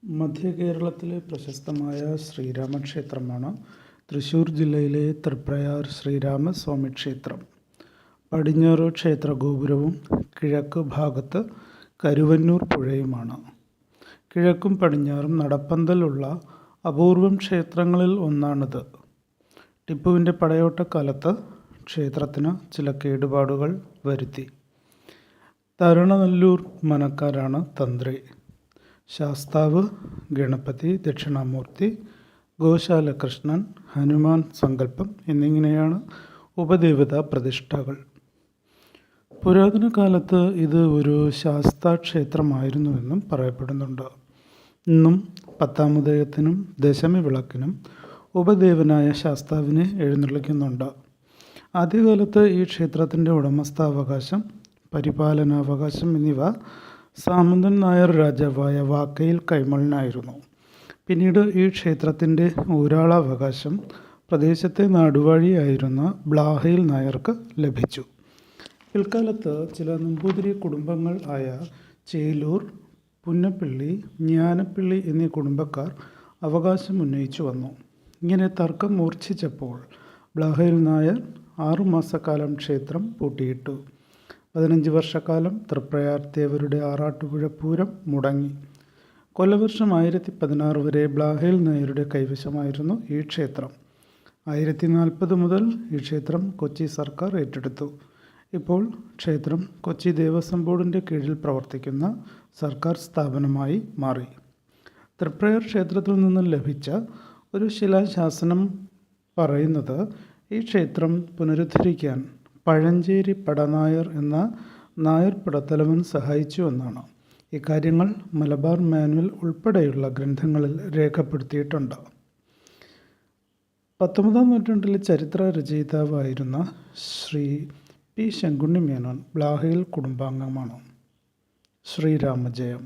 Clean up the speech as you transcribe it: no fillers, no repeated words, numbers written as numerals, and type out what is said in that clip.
മധ്യ കേരളത്തിലെ പ്രശസ്തമായ ശ്രീരാമക്ഷേത്രമാണ് തൃശ്ശൂർ ജില്ലയിലെ തൃപ്രയാർ ശ്രീരാമസ്വാമി ക്ഷേത്രം. പടിഞ്ഞാറ് ക്ഷേത്രഗോപുരവും കിഴക്ക് ഭാഗത്ത് കരുവന്നൂർ പുഴയുമാണ്. കിഴക്കും പടിഞ്ഞാറും നടപ്പന്തലുള്ള അപൂർവം ക്ഷേത്രങ്ങളിൽ ഒന്നാണിത്. ടിപ്പുവിൻ്റെ പടയോട്ടക്കാലത്ത് ക്ഷേത്രത്തിന് ചില കേടുപാടുകൾ വരുത്തി. തരണനല്ലൂർ മനക്കാരാണ് തന്ത്രി. ശാസ്താവ് ഗണപതി, ദക്ഷിണാമൂർത്തി, ഗോശാല കൃഷ്ണൻ, ഹനുമാൻ സങ്കല്പം എന്നിങ്ങനെയാണ് ഉപദേവതാ പ്രതിഷ്ഠകൾ. പുരാതന കാലത്ത് ഇത് ഒരു ശാസ്താക്ഷേത്രമായിരുന്നുവെന്നും പറയപ്പെടുന്നുണ്ട്. ഇന്നും പത്താമുദയത്തിനും ദശമി വിളക്കിനും ഉപദേവനായ ശാസ്താവിനെ എഴുന്നള്ളിക്കുന്നുണ്ട്. ആദ്യകാലത്ത് ഈ ക്ഷേത്രത്തിൻ്റെ ഉടമസ്ഥാവകാശം, പരിപാലനാവകാശം എന്നിവ സാമന്തൻ നായർ രാജാവായ വാക്കയിൽ കൈമളിനായിരുന്നു. പിന്നീട് ഈ ക്ഷേത്രത്തിൻ്റെ ഊരാളാവകാശം പ്രദേശത്തെ നാടുവാഴിയായിരുന്ന ബ്ലാഹയിൽ നായർക്ക് ലഭിച്ചു. പിൽക്കാലത്ത് ചില നമ്പൂതിരി കുടുംബങ്ങൾ ആയ ചേലൂർ, പുന്നപ്പിള്ളി, ജ്ഞാനപ്പിള്ളി എന്നീ കുടുംബക്കാർ അവകാശം ഉന്നയിച്ചു വന്നു. ഇങ്ങനെ തർക്കം മൂർച്ഛിച്ചപ്പോൾ ബ്ലാഹയിൽ നായർ 6 മാസക്കാലം ക്ഷേത്രം പൂട്ടിയിട്ടു. 15 വർഷക്കാലം തൃപ്രയാർ ദേവരുടെ ആറാട്ടുപുഴ പൂരം മുടങ്ങി. കൊല്ലവർഷം 1016 വരെ ബ്ലാഹയിൽ നായരുടെ കൈവശമായിരുന്നു ഈ ക്ഷേത്രം. 1040 മുതൽ ഈ ക്ഷേത്രം കൊച്ചി സർക്കാർ ഏറ്റെടുത്തു. ഇപ്പോൾ ക്ഷേത്രം കൊച്ചി ദേവസ്വം ബോർഡിൻ്റെ കീഴിൽ പ്രവർത്തിക്കുന്ന സർക്കാർ സ്ഥാപനമായി മാറി. തൃപ്രയാർ ക്ഷേത്രത്തിൽ നിന്നും ലഭിച്ച ഒരു ശിലാശാസനം പറയുന്നത് ഈ ക്ഷേത്രം പുനരുദ്ധരിക്കാൻ പഴഞ്ചേരി പടനായർ എന്ന നായർ പടത്തലവൻ സഹായിച്ചു എന്നാണ്. ഇക്കാര്യങ്ങൾ മലബാർ മാനുവൽ ഉൾപ്പെടെയുള്ള ഗ്രന്ഥങ്ങളിൽ രേഖപ്പെടുത്തിയിട്ടുണ്ട്. 19-ാം നൂറ്റാണ്ടിലെ ചരിത്ര രചയിതാവായിരുന്ന ശ്രീ പി. ശങ്കുണ്ണി മേനോൻ ബ്ലാഹയിൽ കുടുംബാംഗമാണ്. ശ്രീരാമജയം.